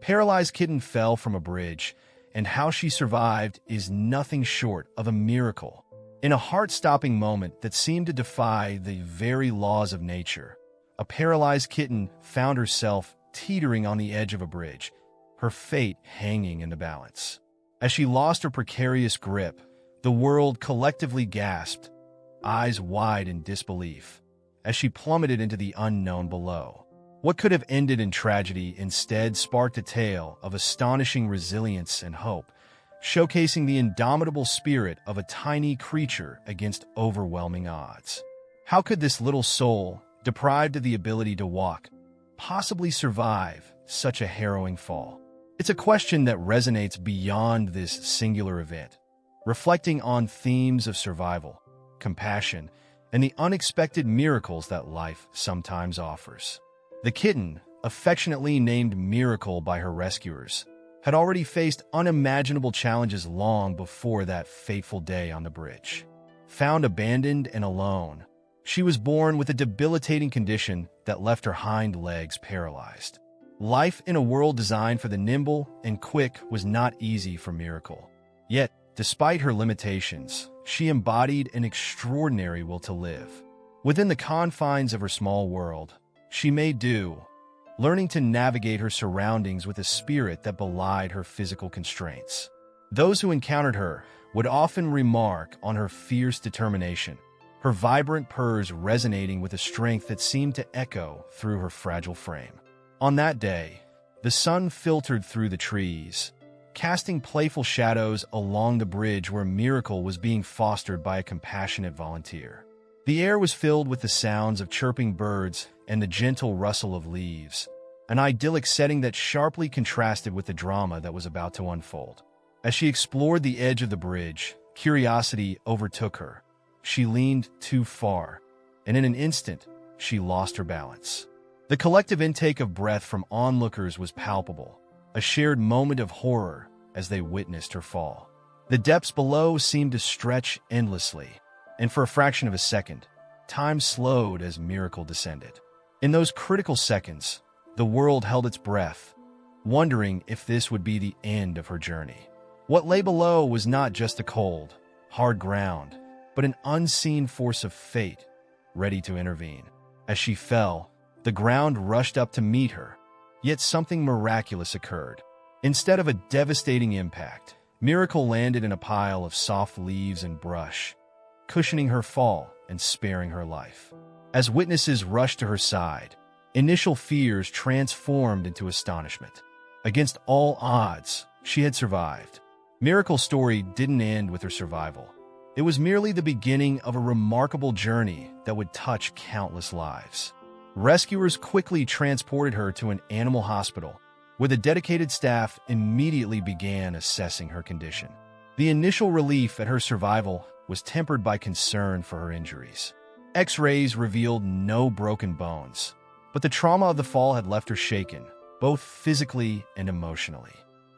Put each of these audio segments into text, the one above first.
Paralyzed Kitten fell from a bridge, and how she survived is nothing short of a miracle. In a heart-stopping moment that seemed to defy the very laws of nature, a paralyzed kitten found herself teetering on the edge of a bridge, her fate hanging in the balance. As she lost her precarious grip, the world collectively gasped, eyes wide in disbelief, as she plummeted into the unknown below. What could have ended in tragedy instead sparked a tale of astonishing resilience and hope, showcasing the indomitable spirit of a tiny creature against overwhelming odds. How could this little soul, deprived of the ability to walk, possibly survive such a harrowing fall? It's a question that resonates beyond this singular event, reflecting on themes of survival, compassion, and the unexpected miracles that life sometimes offers. The kitten, affectionately named Miracle by her rescuers, had already faced unimaginable challenges long before that fateful day on the bridge. Found abandoned and alone, she was born with a debilitating condition that left her hind legs paralyzed. Life in a world designed for the nimble and quick was not easy for Miracle. Yet, despite her limitations, she embodied an extraordinary will to live. Within the confines of her small world, she made do, learning to navigate her surroundings with a spirit that belied her physical constraints. Those who encountered her would often remark on her fierce determination, her vibrant purrs resonating with a strength that seemed to echo through her fragile frame. On that day, the sun filtered through the trees, casting playful shadows along the bridge where Miracle was being fostered by a compassionate volunteer. The air was filled with the sounds of chirping birds and the gentle rustle of leaves, an idyllic setting that sharply contrasted with the drama that was about to unfold. As she explored the edge of the bridge, curiosity overtook her. She leaned too far, and in an instant, she lost her balance. The collective intake of breath from onlookers was palpable, a shared moment of horror as they witnessed her fall. The depths below seemed to stretch endlessly, and for a fraction of a second, time slowed as Miracle descended. In those critical seconds, the world held its breath, wondering if this would be the end of her journey. What lay below was not just the cold, hard ground, but an unseen force of fate, ready to intervene. As she fell, the ground rushed up to meet her, yet something miraculous occurred. Instead of a devastating impact, Miracle landed in a pile of soft leaves and brush, cushioning her fall and sparing her life. As witnesses rushed to her side, initial fears transformed into astonishment. Against all odds, she had survived. Miracle's story didn't end with her survival. It was merely the beginning of a remarkable journey that would touch countless lives. Rescuers quickly transported her to an animal hospital, where the dedicated staff immediately began assessing her condition. The initial relief at her survival was tempered by concern for her injuries. X-rays revealed no broken bones, but the trauma of the fall had left her shaken, both physically and emotionally.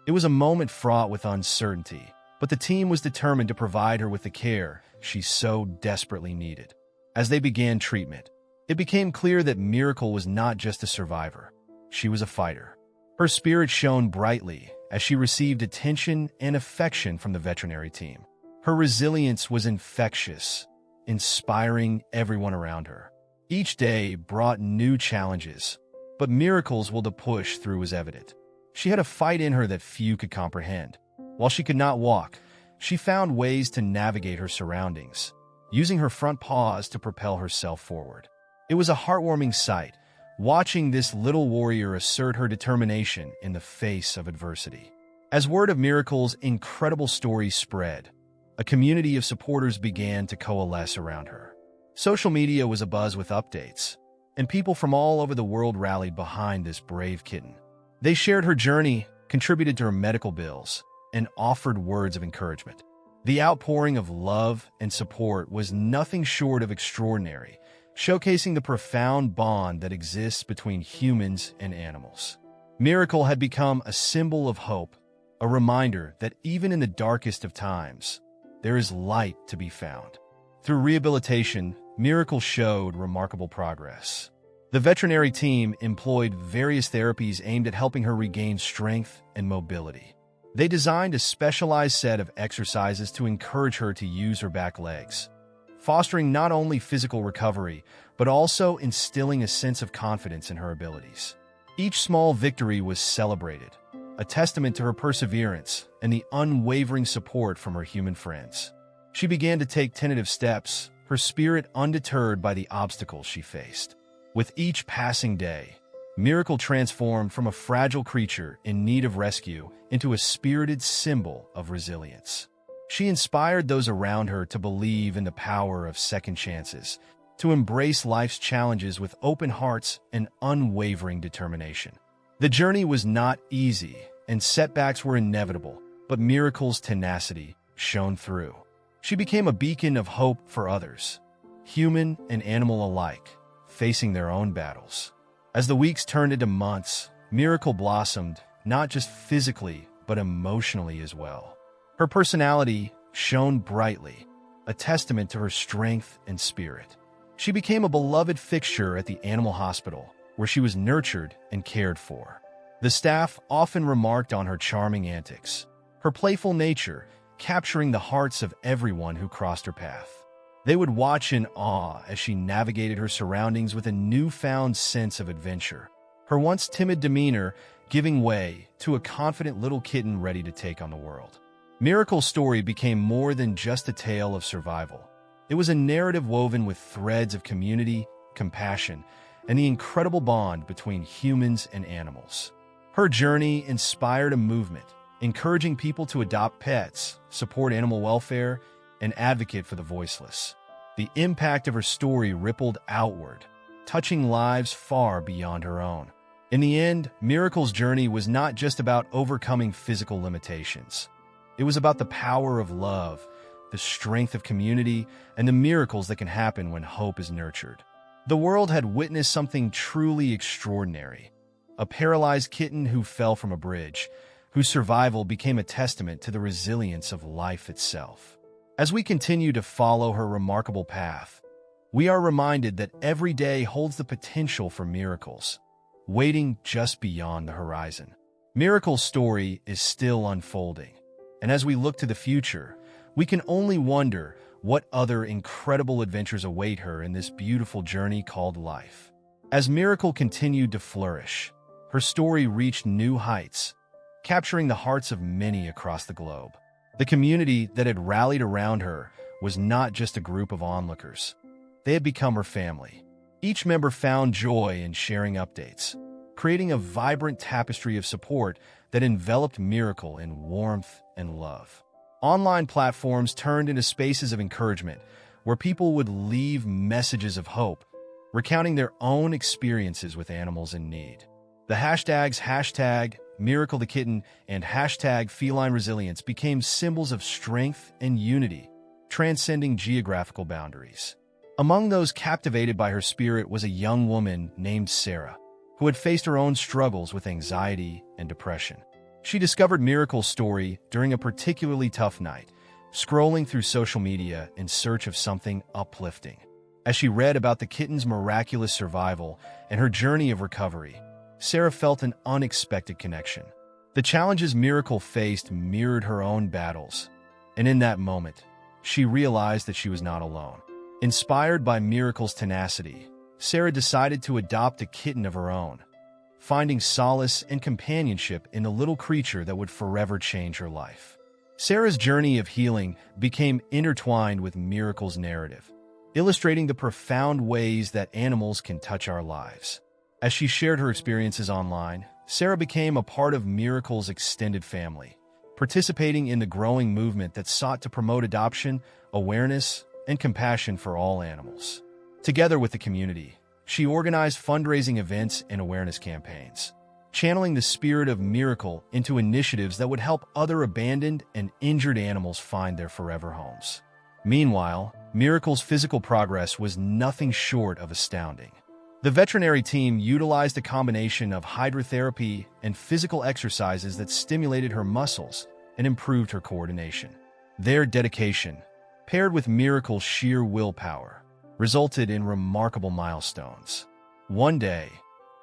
It was a moment fraught with uncertainty, but the team was determined to provide her with the care she so desperately needed. As they began treatment, it became clear that Miracle was not just a survivor. She was a fighter. Her spirit shone brightly as she received attention and affection from the veterinary team. Her resilience was infectious, inspiring everyone around her. Each day brought new challenges, but Miracle's will to push through was evident. She had a fight in her that few could comprehend. While she could not walk, she found ways to navigate her surroundings, using her front paws to propel herself forward. It was a heartwarming sight, watching this little warrior assert her determination in the face of adversity. As word of Miracle's incredible story spread, a community of supporters began to coalesce around her. Social media was abuzz with updates, and people from all over the world rallied behind this brave kitten. They shared her journey, contributed to her medical bills, and offered words of encouragement. The outpouring of love and support was nothing short of extraordinary, showcasing the profound bond that exists between humans and animals. Miracle had become a symbol of hope, a reminder that even in the darkest of times, there is light to be found. Through rehabilitation, Miracle showed remarkable progress. The veterinary team employed various therapies aimed at helping her regain strength and mobility. They designed a specialized set of exercises to encourage her to use her back legs, fostering not only physical recovery, but also instilling a sense of confidence in her abilities. Each small victory was celebrated, a testament to her perseverance and the unwavering support from her human friends. She began to take tentative steps, her spirit undeterred by the obstacles she faced. With each passing day, Miracle transformed from a fragile creature in need of rescue into a spirited symbol of resilience. She inspired those around her to believe in the power of second chances, to embrace life's challenges with open hearts and unwavering determination. The journey was not easy, and setbacks were inevitable, but Miracle's tenacity shone through. She became a beacon of hope for others, human and animal alike, facing their own battles. As the weeks turned into months, Miracle blossomed, not just physically, but emotionally as well. Her personality shone brightly, a testament to her strength and spirit. She became a beloved fixture at the animal hospital, where she was nurtured and cared for. The staff often remarked on her charming antics, her playful nature, capturing the hearts of everyone who crossed her path. They would watch in awe as she navigated her surroundings with a newfound sense of adventure, her once timid demeanor giving way to a confident little kitten ready to take on the world. Miracle's story became more than just a tale of survival. It was a narrative woven with threads of community, compassion, and the incredible bond between humans and animals. Her journey inspired a movement, encouraging people to adopt pets, support animal welfare, and advocate for the voiceless. The impact of her story rippled outward, touching lives far beyond her own. In the end, Miracle's journey was not just about overcoming physical limitations. It was about the power of love, the strength of community, and the miracles that can happen when hope is nurtured. The world had witnessed something truly extraordinary. A paralyzed kitten who fell from a bridge, whose survival became a testament to the resilience of life itself. As we continue to follow her remarkable path, we are reminded that every day holds the potential for miracles, waiting just beyond the horizon. Miracle's story is still unfolding, and as we look to the future, we can only wonder what other incredible adventures await her in this beautiful journey called life. As Miracle continued to flourish, her story reached new heights, capturing the hearts of many across the globe. The community that had rallied around her was not just a group of onlookers. They had become her family. Each member found joy in sharing updates, creating a vibrant tapestry of support that enveloped Miracle in warmth and love. Online platforms turned into spaces of encouragement where people would leave messages of hope, recounting their own experiences with animals in need. The hashtags #Miracle the Kitten and #Feline Resilience became symbols of strength and unity, transcending geographical boundaries. Among those captivated by her spirit was a young woman named Sarah, who had faced her own struggles with anxiety and depression. She discovered Miracle's story during a particularly tough night, scrolling through social media in search of something uplifting. As she read about the kitten's miraculous survival and her journey of recovery, Sarah felt an unexpected connection. The challenges Miracle faced mirrored her own battles, and in that moment, she realized that she was not alone. Inspired by Miracle's tenacity, Sarah decided to adopt a kitten of her own, finding solace and companionship in a little creature that would forever change her life. Sarah's journey of healing became intertwined with Miracle's narrative, illustrating the profound ways that animals can touch our lives. As she shared her experiences online, Sarah became a part of Miracle's extended family, participating in the growing movement that sought to promote adoption, awareness, and compassion for all animals. Together with the community, she organized fundraising events and awareness campaigns, channeling the spirit of Miracle into initiatives that would help other abandoned and injured animals find their forever homes. Meanwhile, Miracle's physical progress was nothing short of astounding. The veterinary team utilized a combination of hydrotherapy and physical exercises that stimulated her muscles and improved her coordination. Their dedication, paired with Miracle's sheer willpower, resulted in remarkable milestones. One day,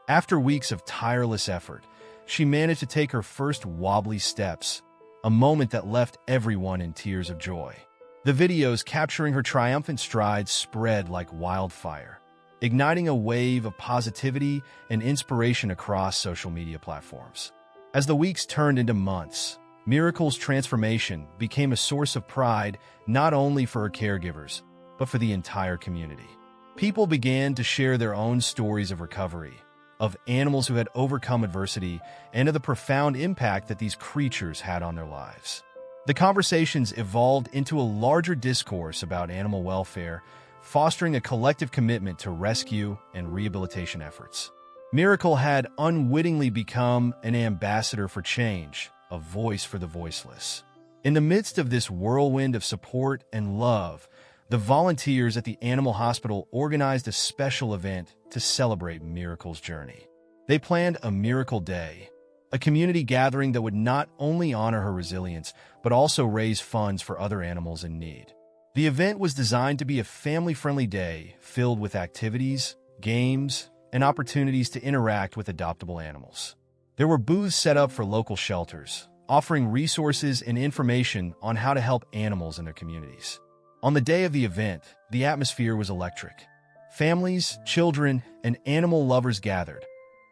after weeks of tireless effort, she managed to take her first wobbly steps, a moment that left everyone in tears of joy. The videos capturing her triumphant strides spread like wildfire, igniting a wave of positivity and inspiration across social media platforms. As the weeks turned into months, Miracle's transformation became a source of pride not only for her caregivers, but for the entire community. People began to share their own stories of recovery, of animals who had overcome adversity, and of the profound impact that these creatures had on their lives. The conversations evolved into a larger discourse about animal welfare, fostering a collective commitment to rescue and rehabilitation efforts. Miracle had unwittingly become an ambassador for change, a voice for the voiceless. In the midst of this whirlwind of support and love, the volunteers at the animal hospital organized a special event to celebrate Miracle's journey. They planned a Miracle Day, a community gathering that would not only honor her resilience, but also raise funds for other animals in need. The event was designed to be a family-friendly day filled with activities, games, and opportunities to interact with adoptable animals. There were booths set up for local shelters, offering resources and information on how to help animals in their communities. On the day of the event, the atmosphere was electric. Families, children, and animal lovers gathered,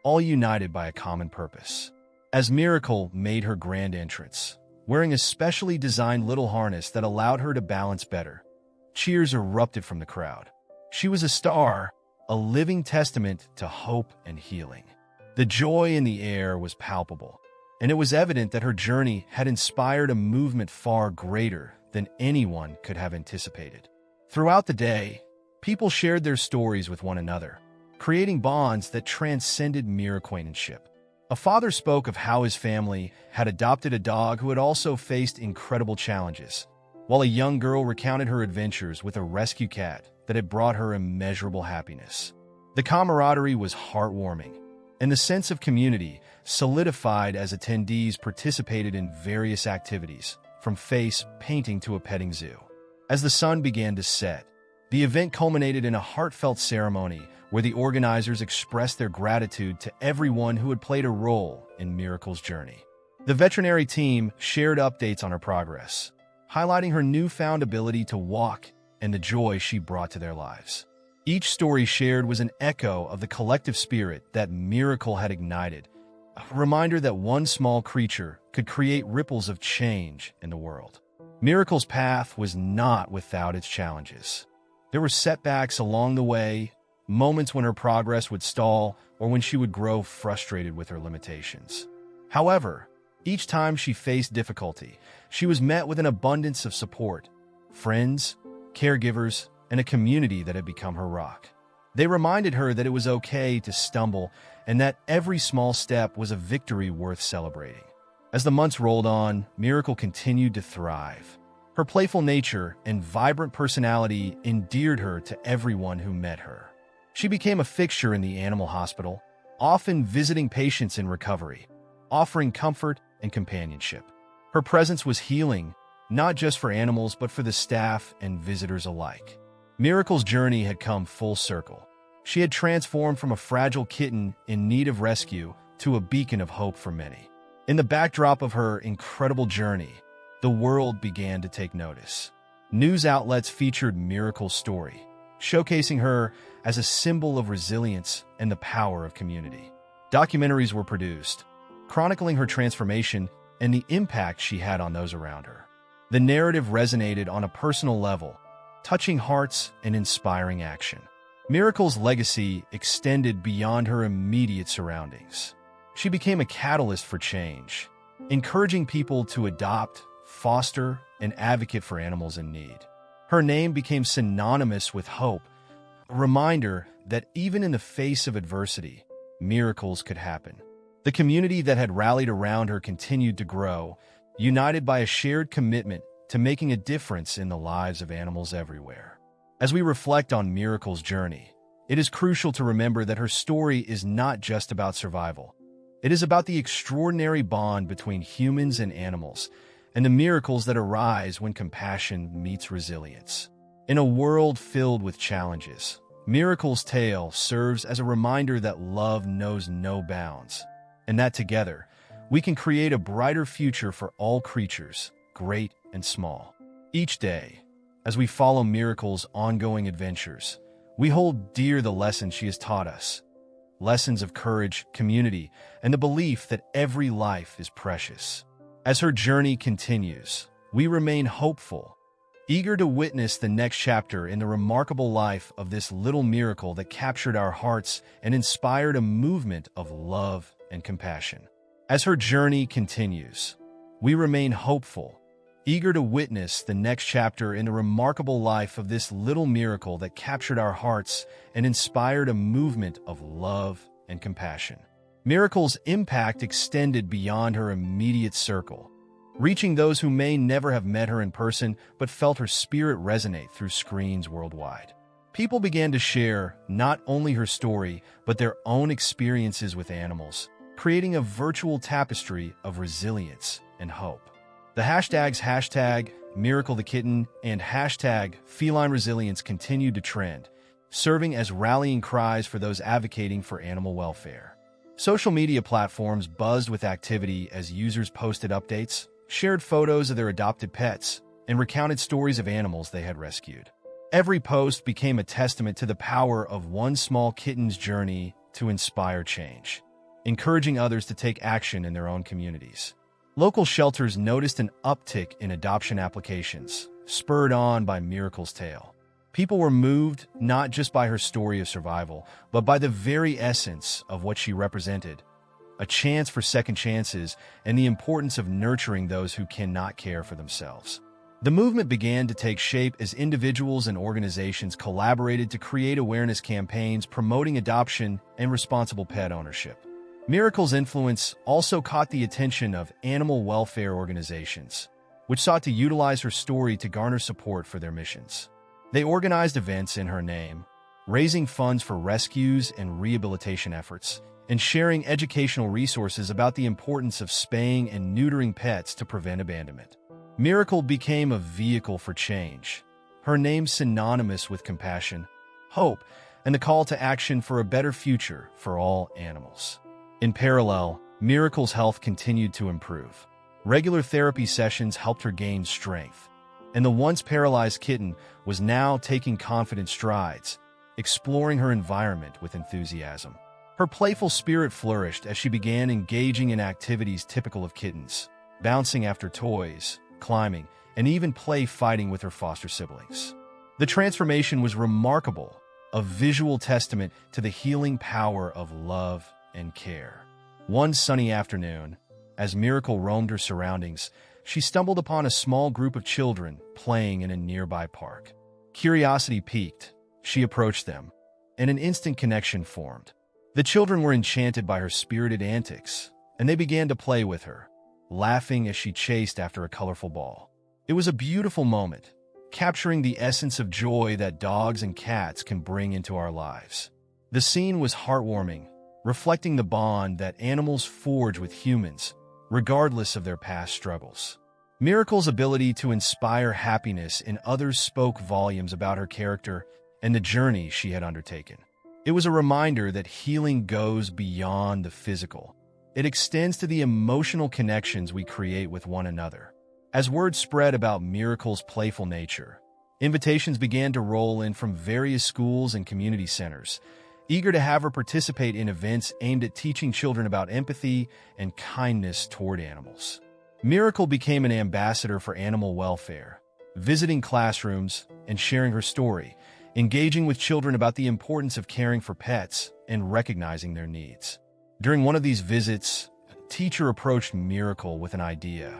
all united by a common purpose. As Miracle made her grand entrance, wearing a specially designed little harness that allowed her to balance better, cheers erupted from the crowd. She was a star, a living testament to hope and healing. The joy in the air was palpable, and it was evident that her journey had inspired a movement far greater than anyone could have anticipated. Throughout the day, people shared their stories with one another, creating bonds that transcended mere acquaintanceship. A father spoke of how his family had adopted a dog who had also faced incredible challenges, while a young girl recounted her adventures with a rescue cat that had brought her immeasurable happiness. The camaraderie was heartwarming, and the sense of community solidified as attendees participated in various activities, from face painting to a petting zoo. As the sun began to set, the event culminated in a heartfelt ceremony where the organizers expressed their gratitude to everyone who had played a role in Miracle's journey. The veterinary team shared updates on her progress, highlighting her newfound ability to walk and the joy she brought to their lives. Each story shared was an echo of the collective spirit that Miracle had ignited, a reminder that one small creature could create ripples of change in the world. Miracle's path was not without its challenges. There were setbacks along the way, moments when her progress would stall or when she would grow frustrated with her limitations. However, each time she faced difficulty, she was met with an abundance of support, friends, caregivers, and a community that had become her rock. They reminded her that it was okay to stumble and that every small step was a victory worth celebrating. As the months rolled on, Miracle continued to thrive. Her playful nature and vibrant personality endeared her to everyone who met her. She became a fixture in the animal hospital, often visiting patients in recovery, offering comfort and companionship. Her presence was healing, not just for animals but for the staff and visitors alike. Miracle's journey had come full circle. She had transformed from a fragile kitten in need of rescue to a beacon of hope for many. In the backdrop of her incredible journey, the world began to take notice. News outlets featured Miracle's story, showcasing her as a symbol of resilience and the power of community. Documentaries were produced, chronicling her transformation and the impact she had on those around her. The narrative resonated on a personal level, touching hearts and inspiring action. Miracle's legacy extended beyond her immediate surroundings. She became a catalyst for change, encouraging people to adopt, foster, and advocate for animals in need. Her name became synonymous with hope, a reminder that even in the face of adversity, miracles could happen. The community that had rallied around her continued to grow, united by a shared commitment to making a difference in the lives of animals everywhere. As we reflect on Miracle's journey, it is crucial to remember that her story is not just about survival. It is about the extraordinary bond between humans and animals, and the miracles that arise when compassion meets resilience. In a world filled with challenges, Miracle's tale serves as a reminder that love knows no bounds, and that together, we can create a brighter future for all creatures, great and small. Each day, as we follow Miracle's ongoing adventures, we hold dear the lessons she has taught us. Lessons of courage, community, and the belief that every life is precious. As her journey continues, we remain hopeful, eager to witness the next chapter in the remarkable life of this little miracle that captured our hearts and inspired a movement of love and compassion. As her journey continues, we remain hopeful, eager to witness the next chapter in the remarkable life of this little miracle that captured our hearts and inspired a movement of love and compassion. Miracle's impact extended beyond her immediate circle, reaching those who may never have met her in person but felt her spirit resonate through screens worldwide. People began to share not only her story but their own experiences with animals, creating a virtual tapestry of resilience and hope. The hashtags #MiracleTheKitten and #FelineResilience continued to trend, serving as rallying cries for those advocating for animal welfare. Social media platforms buzzed with activity as users posted updates, shared photos of their adopted pets, and recounted stories of animals they had rescued. Every post became a testament to the power of one small kitten's journey to inspire change, encouraging others to take action in their own communities. Local shelters noticed an uptick in adoption applications, spurred on by Miracle's tale. People were moved not just by her story of survival, but by the very essence of what she represented: a chance for second chances and the importance of nurturing those who cannot care for themselves. The movement began to take shape as individuals and organizations collaborated to create awareness campaigns promoting adoption and responsible pet ownership. Miracle's influence also caught the attention of animal welfare organizations, which sought to utilize her story to garner support for their missions. They organized events in her name, raising funds for rescues and rehabilitation efforts, and sharing educational resources about the importance of spaying and neutering pets to prevent abandonment. Miracle became a vehicle for change, her name synonymous with compassion, hope, and the call to action for a better future for all animals. In parallel, Miracle's health continued to improve. Regular therapy sessions helped her gain strength, and the once paralyzed kitten was now taking confident strides, exploring her environment with enthusiasm. Her playful spirit flourished as she began engaging in activities typical of kittens, bouncing after toys, climbing, and even play fighting with her foster siblings. The transformation was remarkable, a visual testament to the healing power of love and care. One sunny afternoon, as Miracle roamed her surroundings, she stumbled upon a small group of children playing in a nearby park. Curiosity piqued. She approached them, and an instant connection formed. The children were enchanted by her spirited antics, and they began to play with her, laughing as she chased after a colorful ball. It was a beautiful moment, capturing the essence of joy that dogs and cats can bring into our lives. The scene was heartwarming, reflecting the bond that animals forge with humans, regardless of their past struggles. Miracle's ability to inspire happiness in others spoke volumes about her character and the journey she had undertaken. It was a reminder that healing goes beyond the physical. It extends to the emotional connections we create with one another. As word spread about Miracle's playful nature, invitations began to roll in from various schools and community centers, eager to have her participate in events aimed at teaching children about empathy and kindness toward animals. Miracle became an ambassador for animal welfare, visiting classrooms and sharing her story, engaging with children about the importance of caring for pets and recognizing their needs. During one of these visits, a teacher approached Miracle with an idea.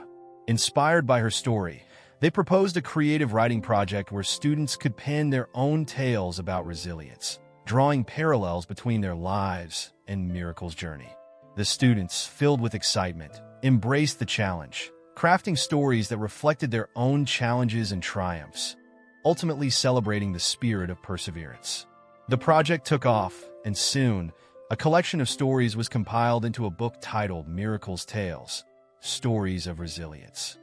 Inspired by her story, they proposed a creative writing project where students could pen their own tales about resilience, drawing parallels between their lives and Miracle's journey. The students, filled with excitement, embraced the challenge, crafting stories that reflected their own challenges and triumphs, ultimately celebrating the spirit of perseverance. The project took off, and soon, a collection of stories was compiled into a book titled Miracle's Tales, Stories of Resilience.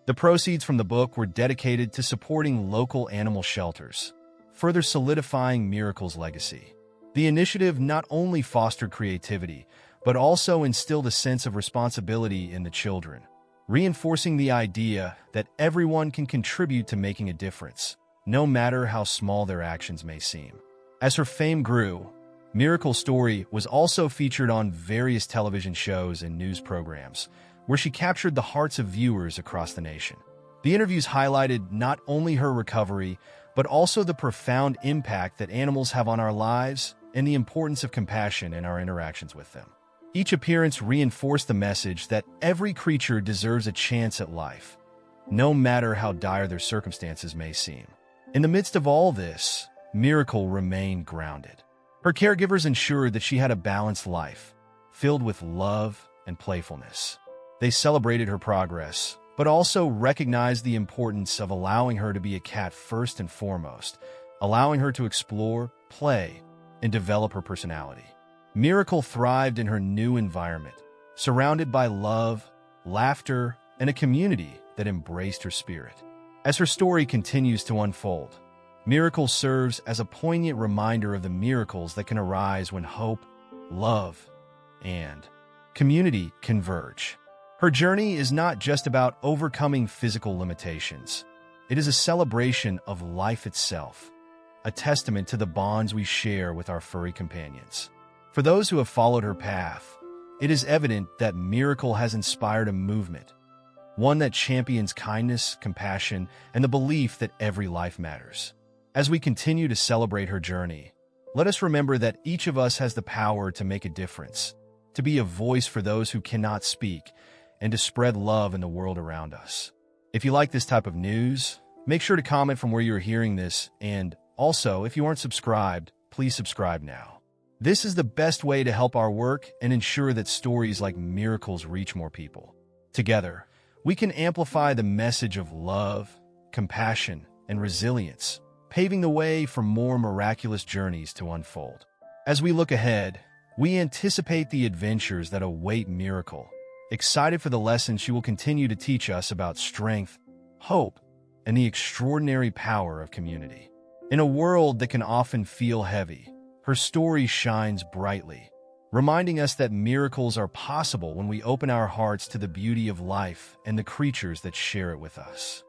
The proceeds from the book were dedicated to supporting local animal shelters, further solidifying Miracle's legacy. The initiative not only fostered creativity, but also instilled a sense of responsibility in the children, reinforcing the idea that everyone can contribute to making a difference, no matter how small their actions may seem. As her fame grew, Miracle's story was also featured on various television shows and news programs, where she captured the hearts of viewers across the nation. The interviews highlighted not only her recovery, but also the profound impact that animals have on our lives and the importance of compassion in our interactions with them. Each appearance reinforced the message that every creature deserves a chance at life, no matter how dire their circumstances may seem. In the midst of all this, Miracle remained grounded. Her caregivers ensured that she had a balanced life, filled with love and playfulness. They celebrated her progress, but also recognized the importance of allowing her to be a cat first and foremost, allowing her to explore, play, and develop her personality. Miracle thrived in her new environment, surrounded by love, laughter, and a community that embraced her spirit. As her story continues to unfold, Miracle serves as a poignant reminder of the miracles that can arise when hope, love, and community converge. Her journey is not just about overcoming physical limitations. It is a celebration of life itself, a testament to the bonds we share with our furry companions. For those who have followed her path, it is evident that Miracle has inspired a movement, one that champions kindness, compassion, and the belief that every life matters. As we continue to celebrate her journey, let us remember that each of us has the power to make a difference, to be a voice for those who cannot speak, and to spread love in the world around us. If you like this type of news, make sure to comment from where you're hearing this, and also, if you aren't subscribed, please subscribe now. This is the best way to help our work and ensure that stories like Miracles reach more people. Together, we can amplify the message of love, compassion, and resilience, paving the way for more miraculous journeys to unfold. As we look ahead, we anticipate the adventures that await Miracle, excited for the lessons she will continue to teach us about strength, hope, and the extraordinary power of community. In a world that can often feel heavy, her story shines brightly, reminding us that miracles are possible when we open our hearts to the beauty of life and the creatures that share it with us.